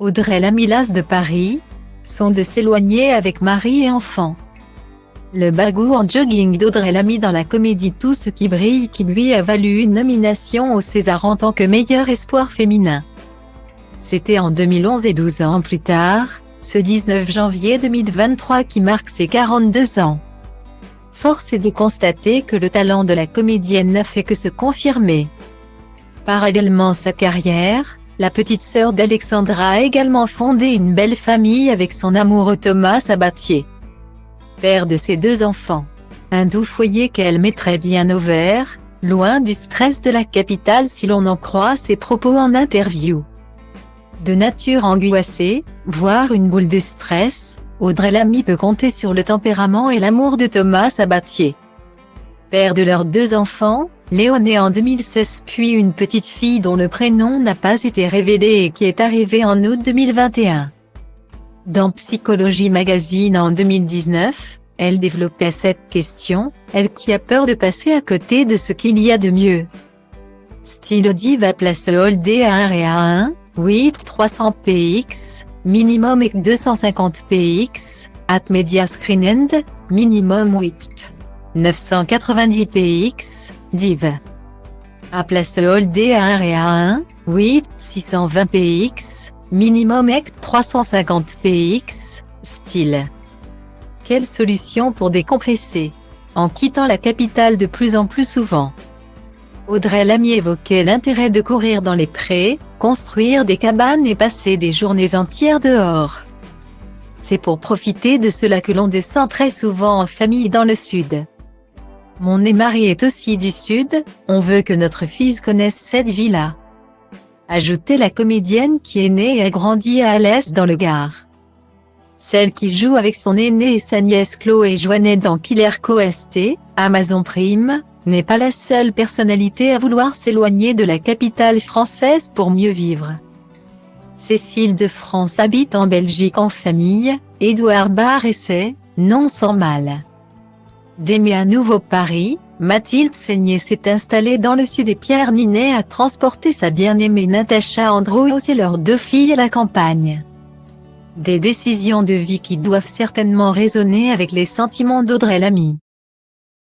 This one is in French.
Audrey Lamy, l'as de Paris, sont de s'éloigner avec mari et enfants. Le bagou en jogging d'Audrey Lamy dans la comédie Tout ce qui brille qui lui a valu une nomination au César en tant que meilleur espoir féminin. C'était en 2011 et 12 ans plus tard, ce 19 janvier 2023 qui marque ses 42 ans. Force est de constater que le talent de la comédienne n'a fait que se confirmer. Parallèlement à sa carrière, la petite sœur d'Alexandra a également fondé une belle famille avec son amoureux Thomas Sabatier. Père de ses 2 enfants. Un doux foyer qu'elle met très bien au vert, loin du stress de la capitale si l'on en croit ses propos en interview. De nature angoissée, voire une boule de stress, Audrey Lamy peut compter sur le tempérament et l'amour de Thomas Sabatier. Père de leurs 2 enfants, Léo né en 2016 puis une petite fille dont le prénom n'a pas été révélé et qui est arrivée en août 2021. Dans Psychologie Magazine en 2019, elle développait cette question, elle qui a peur de passer à côté de ce qu'il y a de mieux. Style diva place Hold A1 et A1, 8 300 px, minimum et 250 px, at media screen end, minimum 8. 990 px, div. À place Hold A1 et A1, 8 620 px, minimum et 350 px, style. Quelle solution pour décompresser, en quittant la capitale de plus en plus souvent? Audrey Lamy évoquait l'intérêt de courir dans les prés, construire des cabanes et passer des journées entières dehors. C'est pour profiter de cela que l'on descend très souvent en famille dans le sud. Mon mari est aussi du sud, on veut que notre fils connaisse cette vie-là. Ajoutait la comédienne qui est née et a grandi à Alès dans le Gard. Celle qui joue avec son aîné et sa nièce Chloé Joannet dans Killer Co.St, Amazon Prime, n'est pas la seule personnalité à vouloir s'éloigner de la capitale française pour mieux vivre. Cécile de France habite en Belgique en famille, Édouard Baird essaie, non sans mal, d'aimer à nouveau Paris. Mathilde Seigné s'est installée dans le sud et Pierre Ninet a transporté sa bien-aimée Natacha Andros et leurs 2 filles à la campagne. Des décisions de vie qui doivent certainement résonner avec les sentiments d'Audrey Lamy.